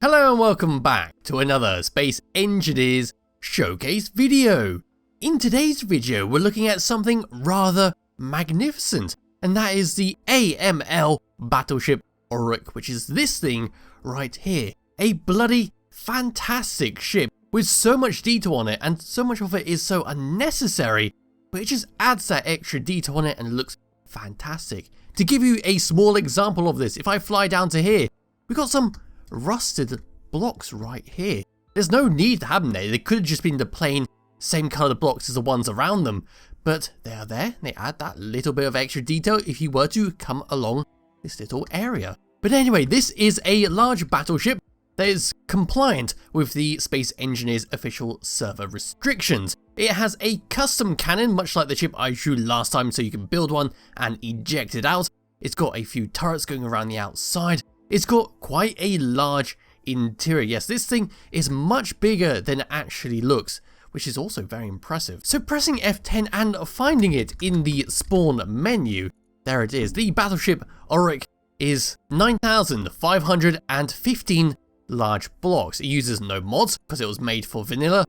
Hello and welcome back to another Space Engineers Showcase video. In today's video we're looking at something rather magnificent, and that is the AML Battleship Ulrich, which is this thing right here. A bloody fantastic ship with so much detail on it, and so much of it is so unnecessary, but it just adds that extra detail on it and it looks fantastic. To give you a small example of this, if I fly down to here, we got some rusted blocks right here. There's no need to have them there. They could have just been the plain same colored blocks as the ones around them, but they are there. They add that little bit of extra detail if you were to come along this little area. But anyway, this is a large battleship that is compliant with the Space Engineers official server restrictions. It has a custom cannon, much like the ship I showed last time, so you can build one and eject it out. It's got a few turrets going around the outside. It's got quite a large interior. Yes, this thing is much bigger than it actually looks, which is also very impressive. So pressing F10 and finding it in the spawn menu, there it is. The Battleship Ulrich is 9,515 large blocks. It uses no mods because it was made for vanilla,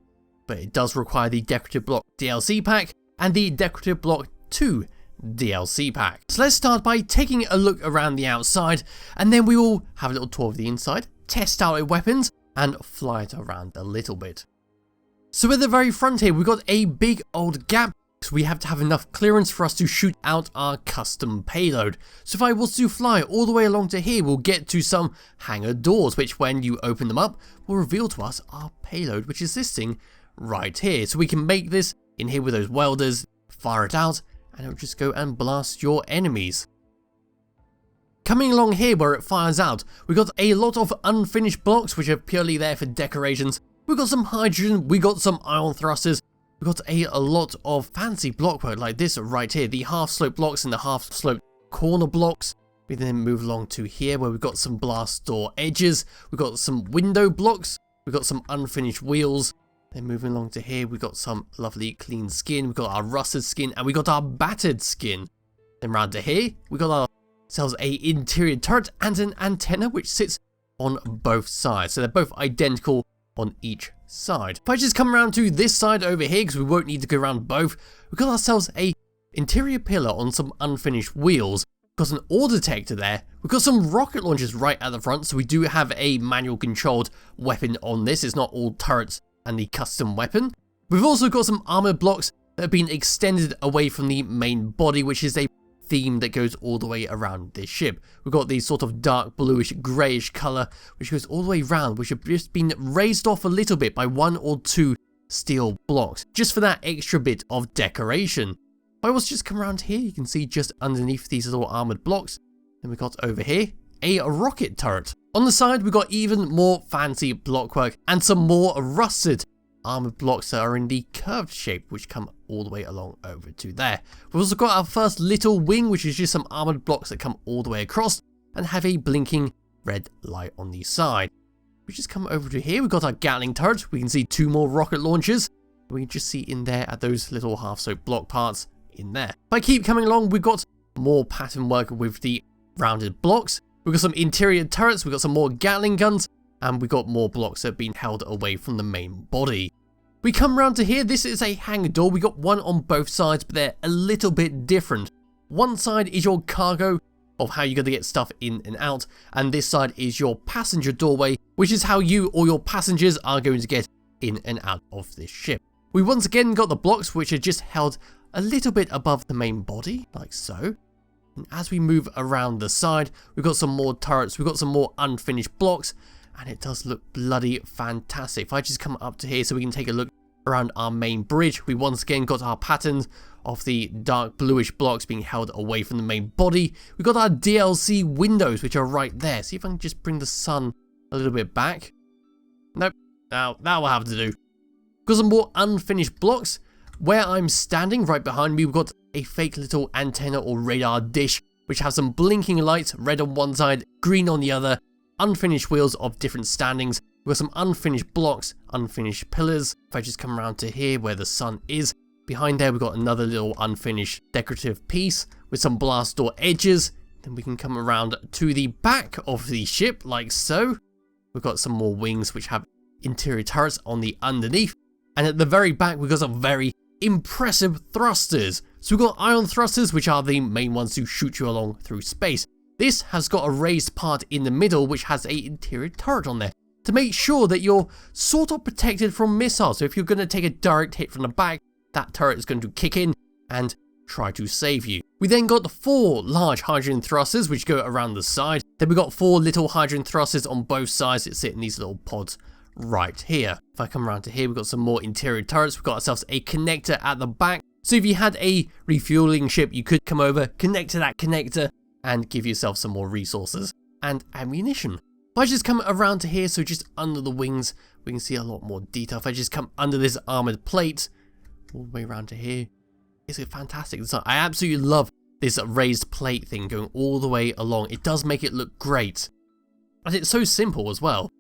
but it does require the Decorative Block DLC pack and the Decorative Block 2 DLC pack. So let's start by taking a look around the outside, and then we will have a little tour of the inside, test out its weapons, and fly it around a little bit. So at the very front here, we've got a big old gap, so we have to have enough clearance for us to shoot out our custom payload. So if I was to fly all the way along to here, we'll get to some hangar doors, which when you open them up, will reveal to us our payload, which is this thing right here. So we can make this in here with those welders, fire it out, and it'll just go and blast your enemies. Coming along here where it fires out, we've got a lot of unfinished blocks which are purely there for decorations. We've got some hydrogen, we got some ion thrusters, we've got a lot of fancy blockwork like this right here, the half slope blocks and the half slope corner blocks. We then move along to here where we've got some blast door edges, we've got some window blocks, we've got some unfinished wheels. Then moving along to here, we've got some lovely clean skin, we've got our rusted skin, and we got our battered skin. Then round to here, we got ourselves a interior turret and an antenna which sits on both sides. So they're both identical on each side. If I just come around to this side over here, because we won't need to go around both, we've got ourselves a interior pillar on some unfinished wheels. We've got an ore detector there. We've got some rocket launchers right at the front, so we do have a manual controlled weapon on this. It's not all turrets and the custom weapon. We've also got some armored blocks that have been extended away from the main body, which is a theme that goes all the way around this ship. We've got these sort of dark bluish greyish colour which goes all the way around, which have just been raised off a little bit by one or two steel blocks, just for that extra bit of decoration. If I was just come around here, you can see just underneath these little armoured blocks, then we got over here a rocket turret. On the side, we've got even more fancy blockwork and some more rusted armoured blocks that are in the curved shape, which come all the way along over to there. We've also got our first little wing, which is just some armoured blocks that come all the way across and have a blinking red light on the side. We just come over to here, we've got our Gatling turret. We can see two more rocket launchers. We can just see in there at those little half-slope block parts in there. If I keep coming along, we've got more pattern work with the rounded blocks. We've got some interior turrets, we've got some more Gatling guns, and we've got more blocks that have been held away from the main body. We come around to here, this is a hangar door. We got one on both sides, but they're a little bit different. One side is your cargo of how you're going to get stuff in and out, and this side is your passenger doorway, which is how you or your passengers are going to get in and out of this ship. We once again got the blocks which are just held a little bit above the main body, like so. And as we move around the side, we've got some more turrets, we've got some more unfinished blocks, and it does look bloody fantastic. If I just come up to here so we can take a look around our main bridge, we once again got our patterns of the dark bluish blocks being held away from the main body. We've got our DLC windows, which are right there. See if I can just bring the sun a little bit back. Nope, now that will have to do. Got some more unfinished blocks. Where I'm standing, right behind me, we've got a fake little antenna or radar dish, which has some blinking lights, red on one side, green on the other, unfinished wheels of different standings. We've got some unfinished blocks, unfinished pillars. If I just come around to here where the sun is, behind there we've got another little unfinished decorative piece with some blast door edges. Then we can come around to the back of the ship like so. we've got some more wings which have interior turrets on the underneath. And at the very back, we've got some very impressive thrusters. So we've got ion thrusters, which are the main ones to shoot you along through space. This has got a raised part in the middle, which has an interior turret on there to make sure that you're sort of protected from missiles. So if you're going to take a direct hit from the back, that turret is going to kick in and try to save you. We then got the 4 large hydrogen thrusters, which go around the side. Then we got 4 little hydrogen thrusters on both sides that sit in these little pods right here. If I come around to here, we've got some more interior turrets. We've got ourselves a connector at the back. So if you had a refueling ship, you could come over, connect to that connector, and give yourself some more resources and ammunition. If I just come around to here, so just under the wings, we can see a lot more detail. If I just come under this armored plate, all the way around to here, it's a fantastic design. I absolutely love this raised plate thing going all the way along. It does make it look great. And it's so simple as well.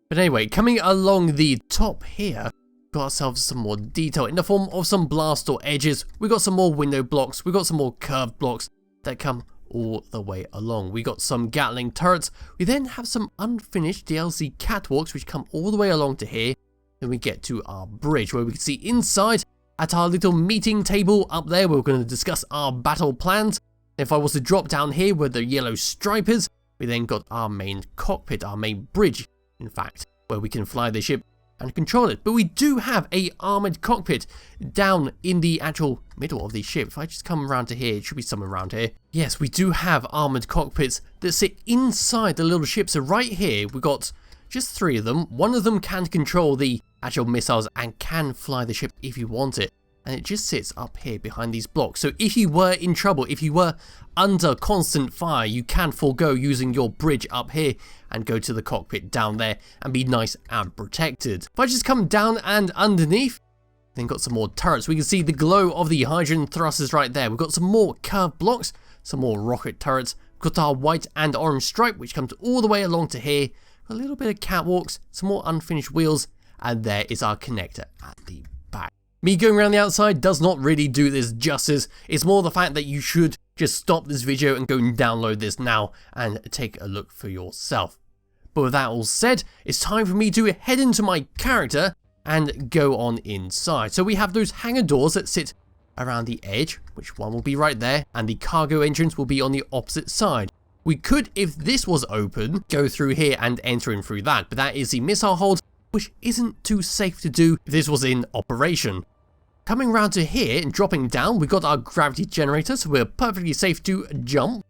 But anyway, coming along the top here, got ourselves some more detail in the form of some blast door edges. We got some more window blocks. We got some more curved blocks that come all the way along. We got some Gatling turrets. We then have some unfinished DLC catwalks which come all the way along to here. Then we get to our bridge where we can see inside at our little meeting table up there, we're going to discuss our battle plans. If I was to drop down here where the yellow stripe is, we then got our main cockpit, our main bridge, in fact, where we can fly the ship and control it. But we do have a armored cockpit down in the actual middle of the ship. If I just come around to here, it should be somewhere around here. Yes, we do have armored cockpits that sit inside the little ship. So right here, we've got just 3 of them. One of them can control the actual missiles and can fly the ship if you want it. And it just sits up here behind these blocks. So if you were in trouble, if you were under constant fire, you can forego using your bridge up here and go to the cockpit down there and be nice and protected. If I just come down and underneath, then got some more turrets. We can see the glow of the hydrogen thrusters right there. We've got some more curved blocks, some more rocket turrets. We've got our white and orange stripe, which comes all the way along to here. A little bit of catwalks, some more unfinished wheels, and there is our connector at the back. Me going around the outside does not really do this justice. It's more the fact that you should just stop this video and go and download this now and take a look for yourself. But with that all said, it's time for me to head into my character and go on inside. So we have those hangar doors that sit around the edge, which one will be right there, and the cargo entrance will be on the opposite side. We could, if this was open, go through here and enter in through that, but that is the missile hold, which isn't too safe to do if this was in operation. Coming around to here and dropping down, we got our gravity generator, so we're perfectly safe to jump.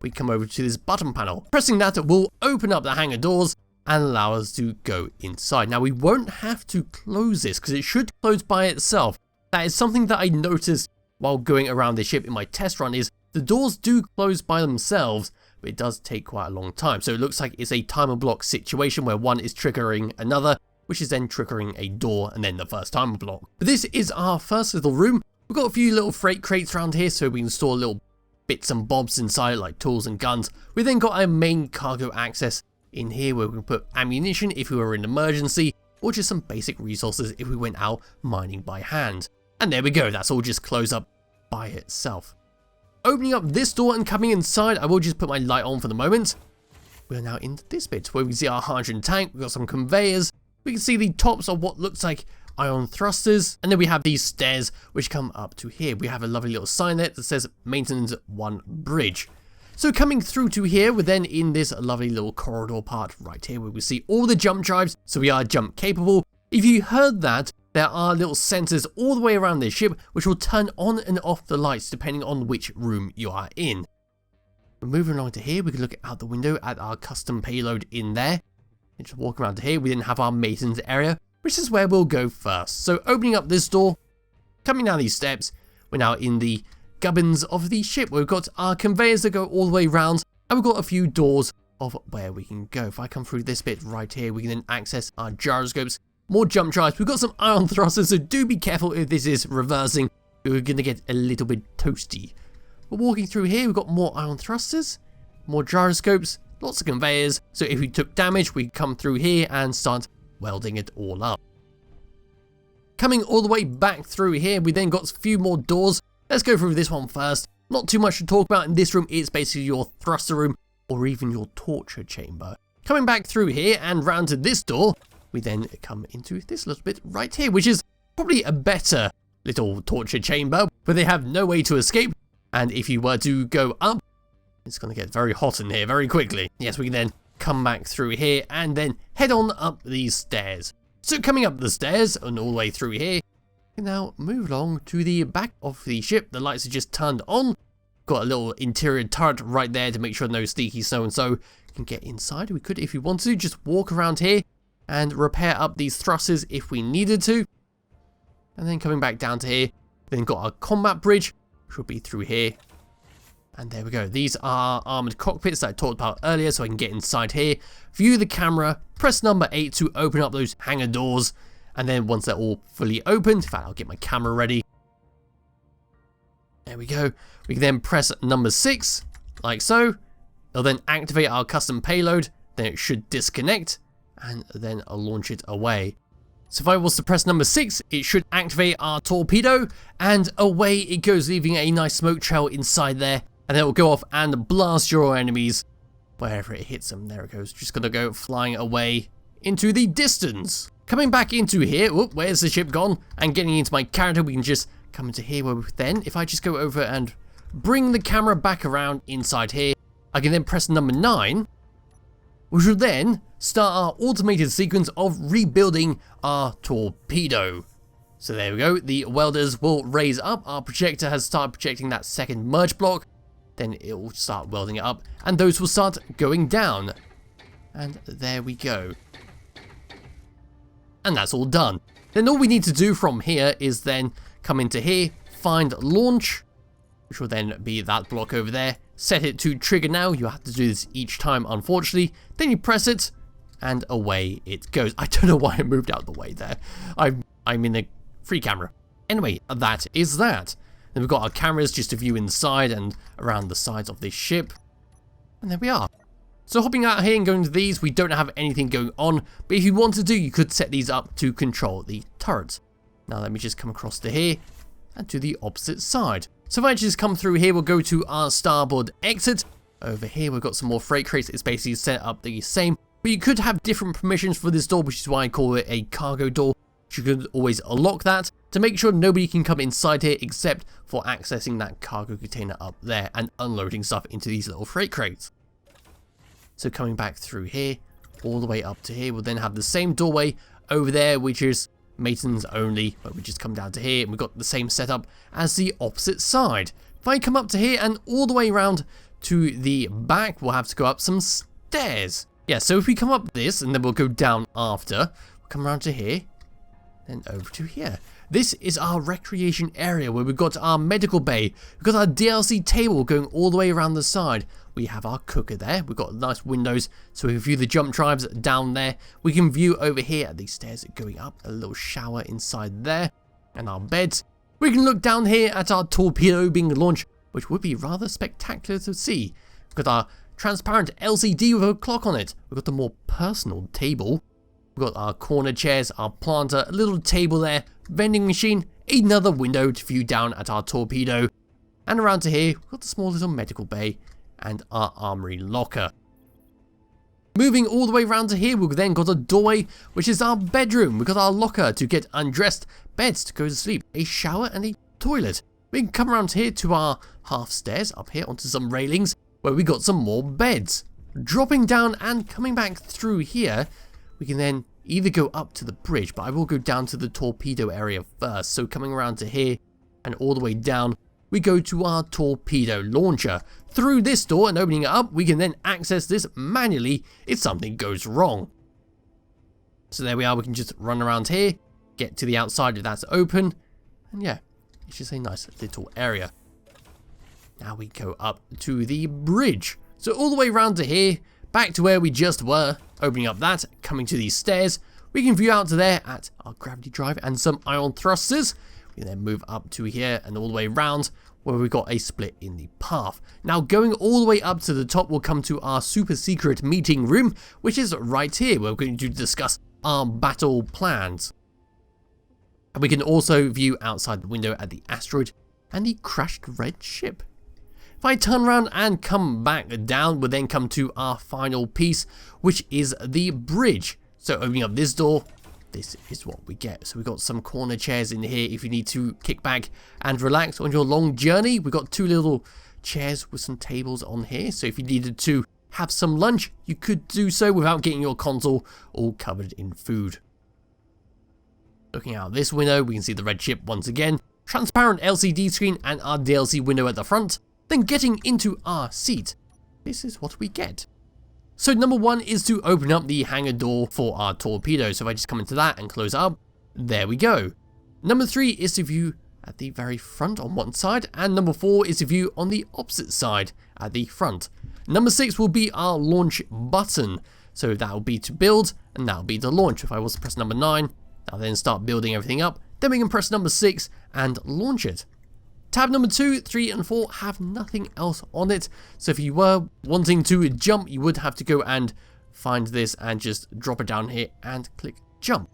We come over to this button panel. Pressing that will open up the hangar doors and allow us to go inside. Now we won't have to close this because it should close by itself. That is something that I noticed while going around the ship in my test run is the doors do close by themselves, but it does take quite a long time. So it looks like it's a timer block situation where one is triggering another, which is then triggering a door and then the first timer block. But this is our first little room. We've got a few little freight crates around here so we can store little bits and bobs inside like tools and guns. We then got our main cargo access in here where we can put ammunition if we were in an emergency or just some basic resources if we went out mining by hand. And there we go, that's all just closed up by itself. Opening up this door and coming inside, I will just put my light on for the moment. We're now into this bit where we can see our hydrogen tank, we've got some conveyors, we can see the tops of what looks like ion thrusters, and then we have these stairs which come up to here. We have a lovely little sign there that says maintenance 1 bridge. So coming through to here, we're then in this lovely little corridor part right here where we see all the jump drives, so we are jump capable. If you heard that, there are little sensors all the way around this ship which will turn on and off the lights depending on which room you are in. We're moving along to here, we can look out the window at our custom payload in there. And just walk around to here, we then have our maintenance area, which is where we'll go first. So opening up this door, coming down these steps, we're now in the gubbins of the ship. We've got our conveyors that go all the way around, and we've got a few doors of where we can go. If I come through this bit right here, we can then access our gyroscopes, more jump drives. We've got some ion thrusters, so do be careful if this is reversing. We're going to get a little bit toasty. But walking through here, we've got more ion thrusters, more gyroscopes, lots of conveyors. So if we took damage, we come through here and start welding it all up. Coming all the way back through here, we then got a few more doors. Let's go through this one first. Not too much to talk about in this room. It's basically your thruster room or even your torture chamber. Coming back through here and round to this door, we then come into this little bit right here, which is probably a better little torture chamber, where they have no way to escape, and if you were to go up, it's going to get very hot in here very quickly. Yes, we can then come back through here and then head on up these stairs. So coming up the stairs and all the way through here, we can now move along to the back of the ship. The lights are just turned on. Got a little interior turret right there to make sure no sneaky so-and-so can get inside. We could, if we wanted to, just walk around here and repair up these thrusters if we needed to. And then coming back down to here, then got our combat bridge, which will be through here. And there we go. These are armored cockpits that I talked about earlier, so I can get inside here, view the camera, press number 8 to open up those hangar doors. And then once they're all fully opened, in fact, I'll get my camera ready. There we go. We can then press number 6, like so. It'll then activate our custom payload, then it should disconnect, and then I'll launch it away. So if I was to press number 6, it should activate our torpedo, and away it goes, leaving a nice smoke trail inside there, and then it will go off and blast your enemies wherever it hits them. There it goes, just gonna go flying away into the distance. Coming back into here, whoop, where's the ship gone? And getting into my character, we can just come into here, where then, if I just go over and bring the camera back around inside here, I can then press number 9, which will then start our automated sequence of rebuilding our torpedo. So there we go, the welders will raise up, our projector has started projecting that second merge block, then it will start welding it up, and those will start going down. And there we go. And that's all done. Then all we need to do from here is then come into here, find launch, which will then be that block over there. Set it to trigger now. You have to do this each time, unfortunately. Then you press it, and away it goes. I don't know why I moved out the way there. I'm in a free camera. Anyway, that is that. Then we've got our cameras just to view inside and around the sides of this ship. And there we are. So hopping out here and going to these, we don't have anything going on. But if you want to do, you could set these up to control the turret. Now let me just come across to here and to the opposite side. So if I just come through here, we'll go to our starboard exit. Over here, we've got some more freight crates. It's basically set up the same, but you could have different permissions for this door, which is why I call it a cargo door. You could always unlock that to make sure nobody can come inside here except for accessing that cargo container up there and unloading stuff into these little freight crates. So coming back through here, all the way up to here, we'll then have the same doorway over there, which is maintenance only, but we just come down to here and we've got the same setup as the opposite side. If I come up to here and all the way around to the back, we'll have to go up some stairs. Yeah, so if we come up this and then we'll go down after, we'll come around to here, then over to here. This is our recreation area where we've got our medical bay, we've got our DLC table going all the way around the side. We have our cooker there, we've got nice windows, so we view the jump drives down there. We can view over here at these stairs going up, a little shower inside there, and our beds. We can look down here at our torpedo being launched, which would be rather spectacular to see. We've got our transparent LCD with a clock on it. We've got the more personal table. We've got our corner chairs, our planter, a little table there, vending machine, another window to view down at our torpedo. And around to here, we've got the small little medical bay and our armory locker. Moving all the way around to here, we've then got a doorway, which is our bedroom. We've got our locker to get undressed, beds to go to sleep, a shower and a toilet. We can come around here to our half stairs, up here onto some railings, where we got some more beds. Dropping down and coming back through here, we can then either go up to the bridge, but I will go down to the torpedo area first. So coming around to here and all the way down, we go to our torpedo launcher. Through this door and opening it up, we can then access this manually if something goes wrong. So there we are, we can just run around here, get to the outside if that's open, and yeah, it's just a nice little area. Now we go up to the bridge. So all the way around to here, back to where we just were, opening up that, coming to these stairs, we can view out to there at our gravity drive and some ion thrusters. We then move up to here and all the way around where we've got a split in the path. Now going all the way up to the top, we'll come to our super secret meeting room, which is right here, where we're going to discuss our battle plans. And we can also view outside the window at the asteroid and the crashed red ship. If If I turn around and come back down, we'll then come to our final piece, which is the bridge. So opening up this door, this is what we get. So we've got some corner chairs in here if you need to kick back and relax on your long journey. We've got two little chairs with some tables on here. So if you needed to have some lunch, you could do so without getting your console all covered in food. Looking out this window, we can see the red ship once again. Transparent LCD screen and our DLC window at the front. Then getting into our seat, this is what we get. So number one is to open up the hangar door for our torpedo. So if I just come into that and close it up, there we go. Number three is to view at the very front on one side, and number four is to view on the opposite side at the front. Number six will be our launch button. So that will be to build, and that will be to launch. If I was to press number 9, I'll then start building everything up. Then we can press number 6 and launch it. Tab number 2, 3, and 4 have nothing else on it. So if you were wanting to jump, you would have to go and find this and just drop it down here and click jump.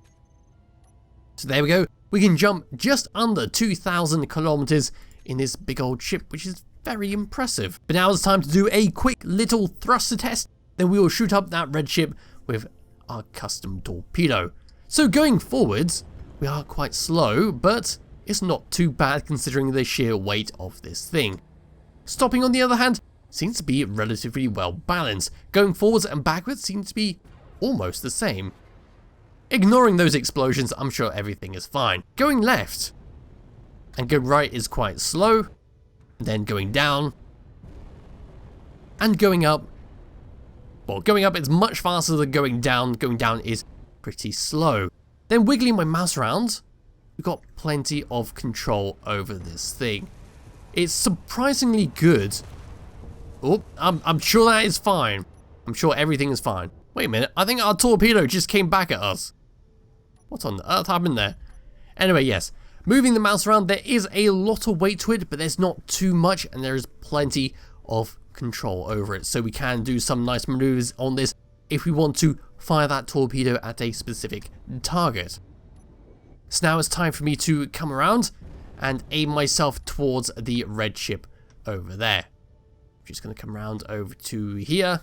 So there we go. We can jump just under 2,000 kilometers in this big old ship, which is very impressive. But now it's time to do a quick little thruster test. Then we will shoot up that red ship with our custom torpedo. So going forwards, we are quite slow, but it's not too bad considering the sheer weight of this thing. Stopping, on the other hand, seems to be relatively well balanced. Going forwards and backwards seems to be almost the same. Ignoring those explosions, I'm sure everything is fine. Going left and going right is quite slow. Then going down and going up. Well, going up is much faster than going down. Going down is pretty slow. Then wiggling my mouse around, we've got plenty of control over this thing. It's surprisingly good. Oh, I'm sure that is fine. I'm sure everything is fine. Wait a minute, I think our torpedo just came back at us. What on earth happened there? Anyway, yes. Moving the mouse around, there is a lot of weight to it, but there's not too much, and there is plenty of control over it. So we can do some nice maneuvers on this if we want to fire that torpedo at a specific target. So now it's time for me to come around and aim myself towards the red ship over there. I'm just going to come around over to here.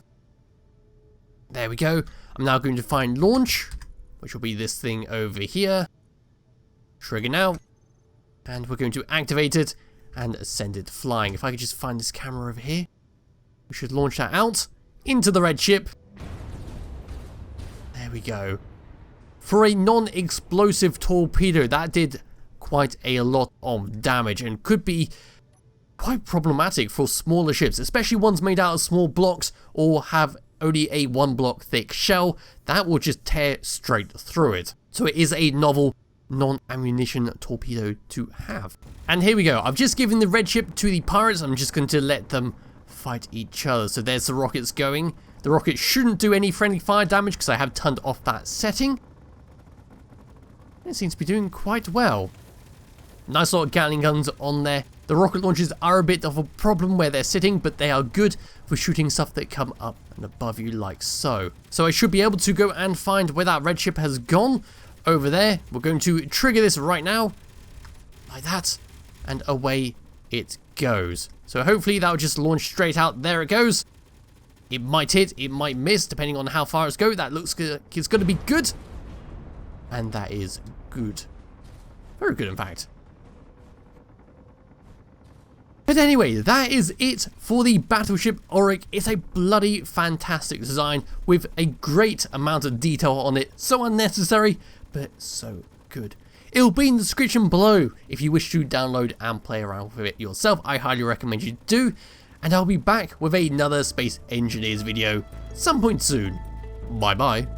There we go. I'm now going to find launch, which will be this thing over here. Trigger now. And we're going to activate it and send it flying. If I could just find this camera over here, we should launch that out into the red ship. There we go. For a non-explosive torpedo, that did quite a lot of damage and could be quite problematic for smaller ships, especially ones made out of small blocks or have only a 1 block thick shell. That will just tear straight through it. So it is a novel non-ammunition torpedo to have. And here we go. I've just given the red ship to the pirates. I'm just going to let them fight each other. So there's the rockets going. The rocket shouldn't do any friendly fire damage because I have turned off that setting. It seems to be doing quite well. Nice lot of Gatling guns on there. The rocket launchers are a bit of a problem where they're sitting, but they are good for shooting stuff that come up and above you like so. So I should be able to go and find where that red ship has gone. Over there. We're going to trigger this right now. Like that. And away it goes. So hopefully that'll just launch straight out. There it goes. It might hit, it might miss, depending on how far it's going. That looks good. It's going to be good. And that is good. Very good, in fact. But anyway, that is it for the Battleship Ulrich. It's a bloody fantastic design with a great amount of detail on it. So unnecessary, but so good. It'll be in the description below if you wish to download and play around with it yourself. I highly recommend you do. And I'll be back with another Space Engineers video some point soon. Bye bye.